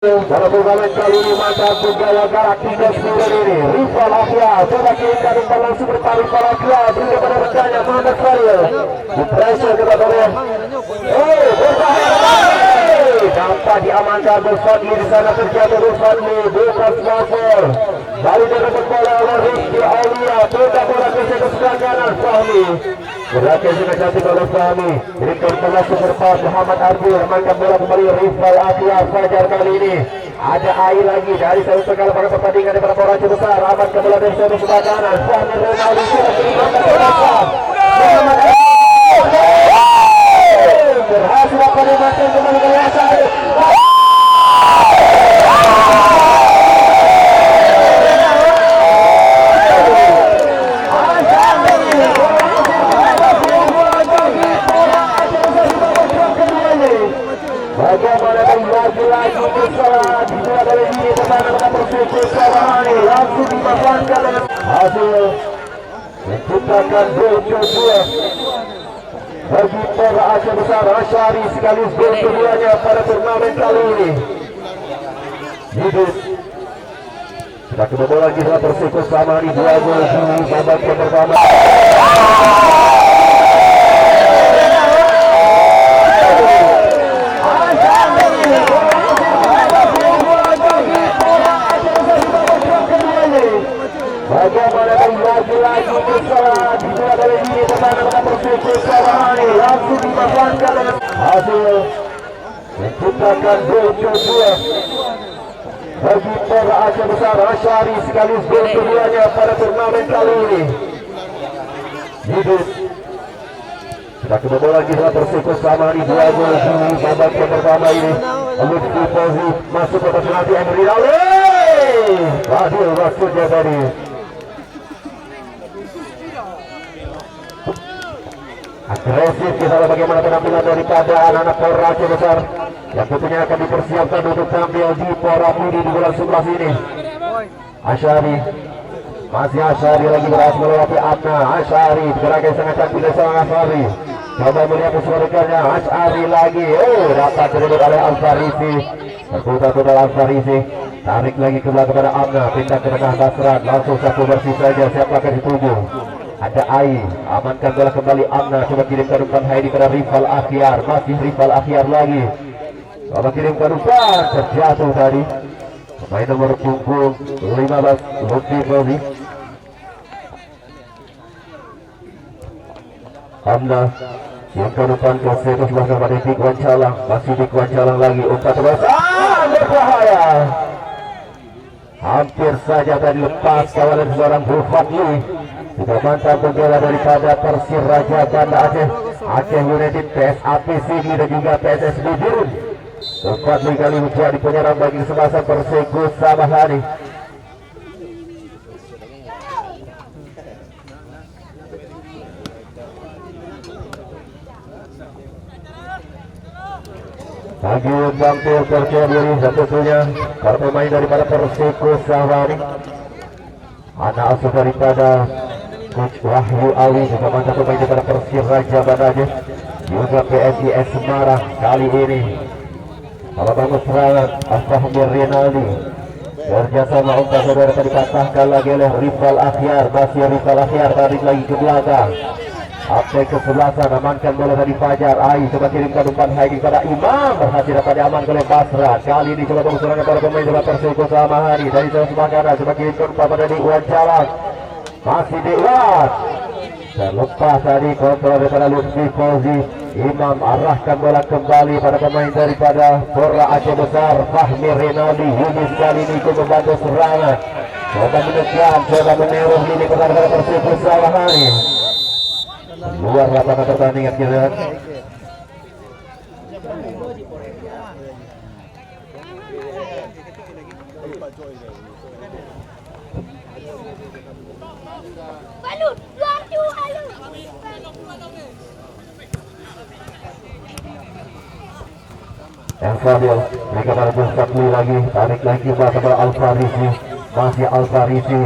Pada turnamen kali ini mantap bergaya galak hingga 9 ini Rival Akhia coba kirimkan umpan langsung bertarik Rival Akhia beri kepada rekannya Muhammad Faril di pressure kepada oleh berbahaya dapat diamankan Burfadli di sana terjatuh Burfadli bukan smartphone dari dapat bola oleh Rizky Aulia tidak bola ke sebelah kanan Fahmi berakhir dengan cantik oleh Fahmi berikan bola super pass Muhammad Ardir amankan bola kembali Rival Akhia Fajar kali ini ada air lagi dari satu sekali pada pertandingan daripada Poraja besar amankan bola dari sebelah kanan Fahmi Ronaldo sudah diamankan bola Muhammad berhasil dapat dimakan kembali ke Hasan bagaimana lagi-lagi kesalahan dimulai dari ini pertahanan Persiko Sabahani langsung dimanfaatkan dengan hasil menciptakan gol kedua bagi Pora Aceh Besar Asyari sekaligus gol keduanya pada turnamen kali ini. Hidup sudah kembali lagi dalam Persiko Sabahani 2 gol di babak yang pertama. Bagaimana lagi-lagi kesalahan dimulai dari ini pertahanan Persiko Sabahani langsung dimanfaatkan dengan hasil menciptakan gol kedua bagi Pora Aceh Besar Asyari sekaligus gol keduanya pada turnamen kali ini. Hidup sudah kembali lagi dalam Persiko Sabahani 2 gol di babak yang pertama ini. Lutfi Fauzi masuk ke penalti Emri Laule Fadil maksudnya tadi agresif. Kita lihat bagaimana penampilan daripada anak-anak Pora Aceh Besar yang tentunya akan dipersiapkan untuk tampil di Pora Pudi di bulan 11 ini. Asyari masih Asyari lagi berhasil melewati Adna Asyari gerakan sangat cantik dari seorang Asyari coba melihat kesulitannya Asyari lagi dapat direbut oleh Al-Farisi berputar total Al-Farisi tarik lagi ke belakang kepada Adna pindah ke tengah Basran langsung satu bersih saja siapa akan dituju ada Ai amankan bola kembali Adna coba kirimkan umpan Haidi pada Rival Akhyar masih Rival Akhyar lagi coba kirimkan umpan terjatuh tadi pemain nomor punggung 15 Lutfi Fauzi. Amna yang umpan ke sebelah belakang pada Dikwan Calang masih Dikwan Calang lagi umpan terus berbahaya hampir saja tadi lepas kawalan seorang Burfadli. Sudah mantap pembela daripada Persir Raja Banda Aceh Aceh United PSAP Sigi dan juga PSSB Birun. Burfadli kali menjadi penyerang bagi kesebelasan Persiko Sabahani. Bagi tampil percaya diri dan tentunya para pemain daripada Persiko Sabahani anak asuh daripada Coach Wahyu Ali juga mantap pemain daripada Persir Raja Banda Aceh juga PSIS Semarang kali ini kalau bangun serangan Fahmi Rinaldi kerjasama umpan saudara tadi dipatahkan lagi oleh Rival Akhyar masih Rival Akhyar tarik lagi ke belakang update kesebelasan amankan bola dari Fajar Ai coba kirimkan umpan Haidi pada Imam berhasil dapat diamankan oleh Basra kali ini coba bangun serangan para pemain daripada Persiko Sabahani dari sebelah kanan coba kirimkan umpan pada Dikwan Calang masih Dikwan terlepas tadi kontrol daripada Lutfi Fauzi. Imam arahkan bola kembali pada pemain daripada Pora Aceh Besar Fahmi Rinaldi Yunus kali ini ikut membantu serangan coba menekan coba meneruh lini pertahanan Persiko Sabahani luar lapangan pertandingan kita. Fadil mereka pada Burfadli lagi tarik lagi kepada Al-Farisi masih Al-Farisi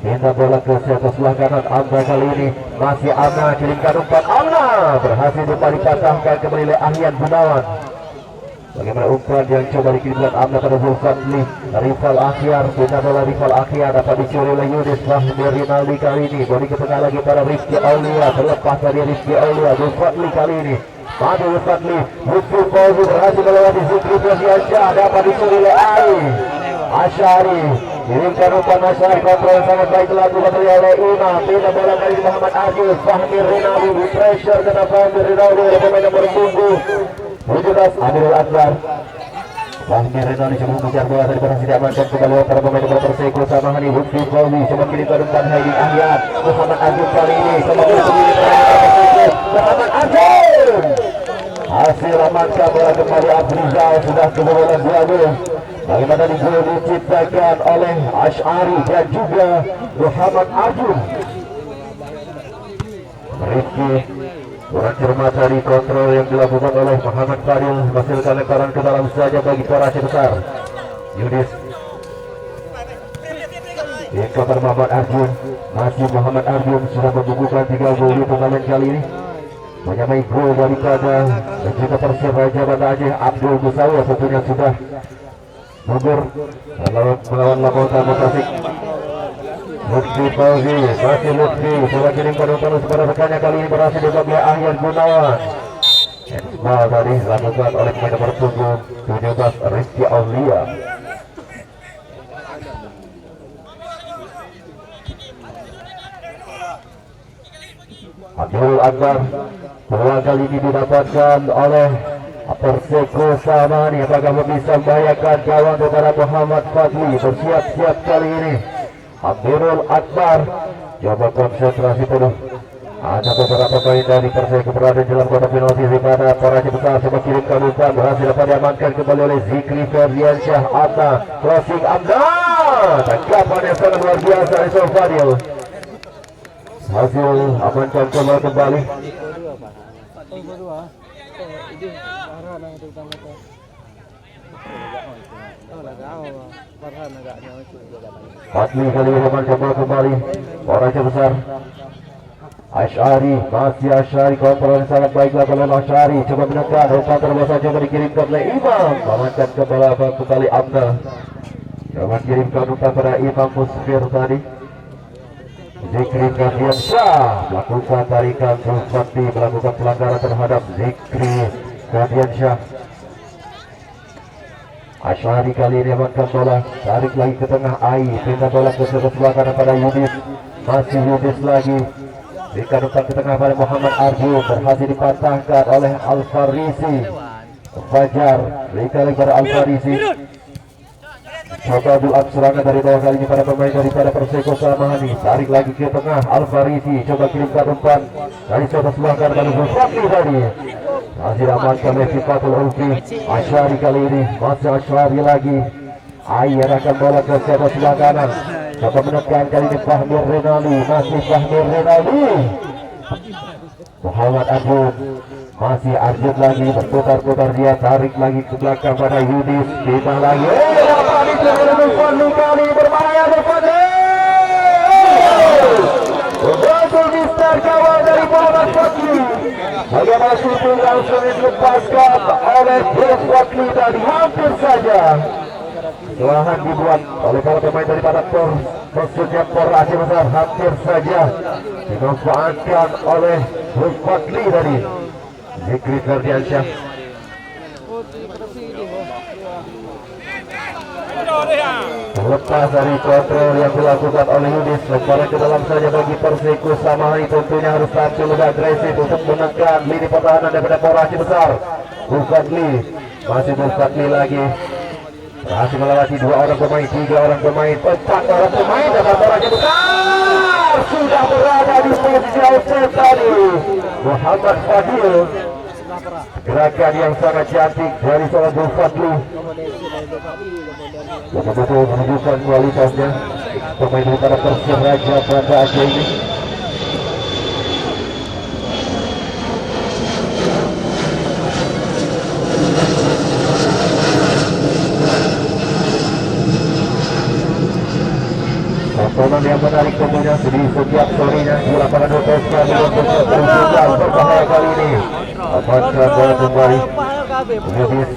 minta bola ke sebelah kanan Amna kali ini masih Amna kirimkan umpan Amna berhasil dapat dipatahkan kembali oleh Ahyan Gunawan Bagaimana umpan yang coba dikirimkan Amna pada Zulfadli, rival akhir, pindah bola rival akhir dapat dicuri oleh Yudis Fahmi Rinaldi kali ini. Bodi ke tengah lagi pada Rizky Aulia, terlepas dari Rizky Aulia. Zulfadli kali ini maju Zulfadli, Lutfi Fauzi berhasil melewati Zikri Prasiansyah, dapat dicuri oleh Asyari. Kirimkan umpan Asyari, kontrol sangat baik dilakukan oleh Imam. Pindah bola kali ini Muhammad Adil, Fahmi Rinaldi di pressure kena Fahmi Rinaldi oleh pemain nomor 17 Amirul Akbar. Fahmi Rinaldi coba mengejar bola tadi berhasil diamankan kembali para pemain nomor Perseko Samahani. Lutfi Fauzi coba kirimkan umpan Haidi Ahyad, Muhammad Adil kali ini coba Muhammad Adil. Hasil amankan bola kembali Afrizal, sudah kebobolan 2 gol. Bagaimana gol diciptakan oleh Asy'ari dan juga Muhammad Adil. Rizky kurang cermat dari kontrol yang dilakukan oleh Muhammad Fadil, menghasilkan lemparan ke dalam saja bagi Porasi besar. Yudis kepada Muhammad Arjun, masih Muhammad Arjun sudah membukukan 3 gol di pertandingan kali ini, menyamai gol daripada juga Persib Raja Banda Aceh Abdul Musawa tentunya sudah mundur melawan Lakota Tasik. Lutfi Fauzi, masih Lutfi coba kirimkan umpan kepada rekannya, kali ini berhasil dibawa Ahyan Gunawan. Ball tadi dilakukan oleh pemain nomor 17 Rizky Aulia. Abdul Akbar, peluang kali ini didapatkan oleh Perseko Samahani. Apakah bisa membahayakan gawang kepada Muhammad Fadli? Bersiap-siap kali ini Abdul Akbar, coba konsentrasi penuh. Ada beberapa pemain dari Perseko berada dalam kotak penalti daripada Porasi besar. Coba kirimkan umpan, berhasil dapat diamankan kembali oleh Zikri Ferdiansyah. Amna, crossing Amna, tangkapan yang sangat luar biasa dari Fadil. Hasil amankan kembali. Fadli kali ini mencoba kembali Porasi besar. Asy'ari, masih Asy'ari, kontrol sangat baik oleh Asy'ari, coba menekan umpan terbesar, coba dikirimkan oleh Imam, amankan kembali Amna, coba kirimkan umpan pada Imam Musfir tadi. Zikri Ferdiansyah melakukan tarikan Zulfadli, melakukan pelanggaran terhadap Zikri Ferdiansyah. Asy'ari kali ini amankan bola, tarik lagi ke tengah Ai, pindah bola ke sebelah kanan pada Yudis, masih Yudis lagi, berikan umpan ke tengah pada Muhammad Arjun, berhasil dipatahkan oleh Al-Farisi. Fajar, berikan lagi pada Al-Farisi, coba buat serangan dari bawah kali ini pada pemain daripada Perseko Samahani, tarik lagi ke tengah Al-Farisi, coba kirimkan umpan dari sebelah kanan pada Zulfadli tadi, masih amankan oleh Sifatul Ulfi. Asy'ari kali ini, masih Asy'ari lagi, Ayer akan bola ke sebelah kanan, coba menekan kali ini Fahmi Rinaldi, masih Fahmi Rinaldi. Muhammad Arjun, masih Arjun lagi, berputar-putar dia, tarik lagi ke belakang pada Yudis, kita lagi, dapat dicuri Zulfadli, kali berbahaya Zulfadli. Berhasil distar kawal dari Muhammad Fadli. Bagaimana syuting langsung dilepaskan oleh Zulfadli tadi, hampir saja kesalahan dibuat oleh para pemain daripada maksudnya Porasi besar, hampir saja dimanfaatkan oleh Zulfadli tadi. Zikri Ferdiansyah terlepas dari kontrol yang dilakukan oleh Yudis, lemparan ke dalam saja bagi Perseko Samahani, tentunya harus tampil lebih agresif untuk menekan lini pertahanan daripada Porasi besar. Zulfadli, masih Zulfadli lagi, berhasil melewati 2 orang pemain, 3 orang pemain, 4 orang pemain dan Porasi besar sudah berada di posisi offside tadi. Muhammad Fadil, gerakan yang sangat cantik dari seorang Zulfadli, betul-betul menunjukkan kualitasnya pemain daripada Persib Raja Banda Aceh ini. Tontonan yang menarik tentunya di setiap sorenya di lapangan Hotelska untuk berbahaya kali ini. Apakah bola kembali Yudis,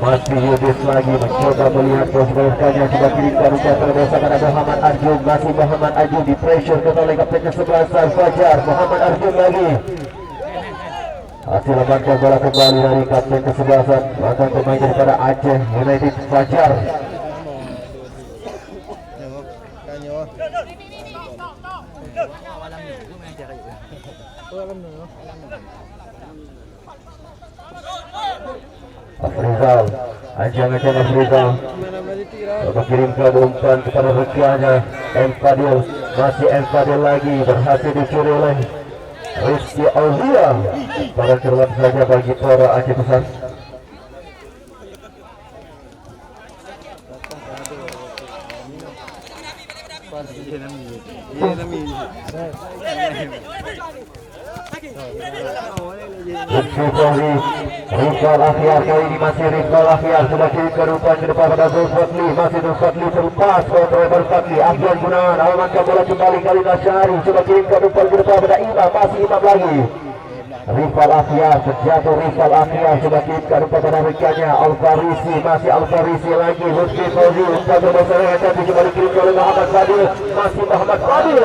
Masih Yudis lagi mencoba melihat posisinya, coba kirimkan umpan terbiasa kepada Muhammad Arjun. Masih Muhammad Arjun di pressure oleh kapten kesebelasan Fajar. Muhammad Arjun lagi. Hasil amankan bola kembali dari kapten kesebelasan mantan pemain daripada Aceh United Fajar. Afrizal, anjang-anjang Afrizal mengirimkan umpan kepada rekannya M. Fadil. Masih M. Fadil lagi berhasil dicuri oleh Rizky Aulia. Pada keluar saja bagi Tora Aceh Besar. Rizal Akhir kali ini masih Rizal Akhir sudah kirimkan umpan ke depan pada Zulfatli. Masih Zulfatli terlepas kontrol Zulfatli. Akhir Gunawan amankan bola kembali kali Nasyari. Coba kirimkan umpan ke depan pada Imam. Masih Imam lagi. Rizal Akhir terjatuh. Rizal Akhir sudah kirimkan umpan pada rekannya Al-Farisi. Masih Al-Farisi lagi. Lutfi Fauzi umpan bermasalah tapi coba dikirimkan oleh Muhammad Fadil. Masih Muhammad Fadil.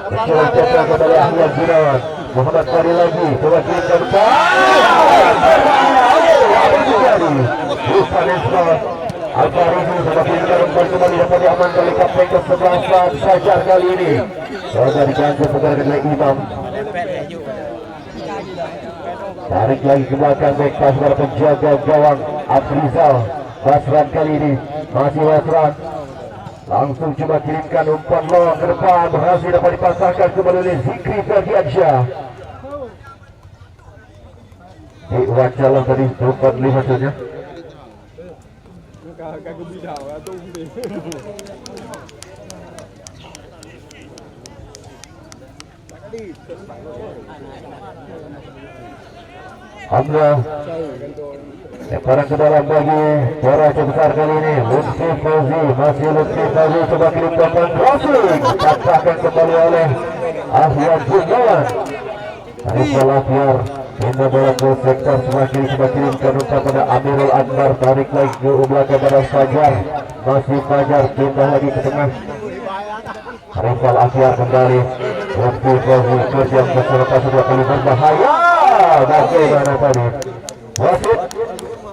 Coba cetak kepada Akhir Gunawan. Muhammad Fadil lagi, coba kirimkan umpan. Al-Farisi coba kirimkan umpan kembali dapat diamankan oleh kapten kesebelasan Fajar kali ini. Coba diganggu pergerakan oleh Imam. Tarik lagi ke belakang back pass para penjaga gawang Afrizal. Basran kali ini masih Basran. Langsung coba kirimkan umpan long ke depan, berhasil dapat dipasangkan kembali oleh Zikri Ferdiansyah. Di Wacala tadi umpan 5 saja. Hamzah lemparan ke dalam bagi Tora Aceh Besar kali ini. Lutfi Fauzi, masih Lutfi Fauzi coba kirimkan umpan crossing, dikatakan kembali oleh Ahyar Gunawan. Rizal Akhir pindah bola ke sektor sebelah kiri, coba kirimkan umpan pada Amirul Akbar. Tarik lagi ke belakang pada Fajar. Masih Fajar pindah lagi ke tengah. Rizal Akhir kembali. Lutfi Fauzi yang selepas 2 kali berbahaya. Bagaimana tadi? Wasit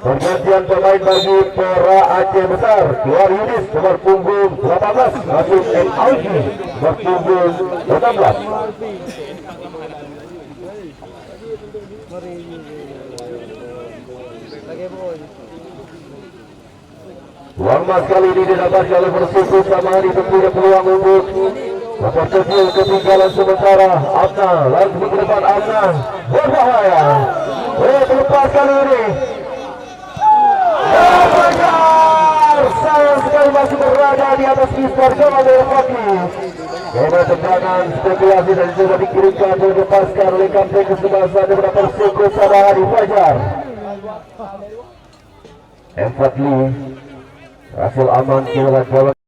pergantian pemain bagi Tora Aceh Besar. Keluar Yudis nomor punggung 18, masuk M. Auji nomor punggung 16. Uang emas kali ini didapatkan oleh Persib sama tentunya peluang untuk memperkecil ketinggalan sementara. Amna langsung ke depan, Amna berbahaya. Terlepas kali ini. Sayang sekali masih berada di atas mistar gawang oleh Fakih. Kena tendangan spekulasi dan juga dikirimkan dan dilepaskan oleh kapten kesebelasan daripada Persib sama Hadi Fajar. M. Fadli hasil aman kilat gawang.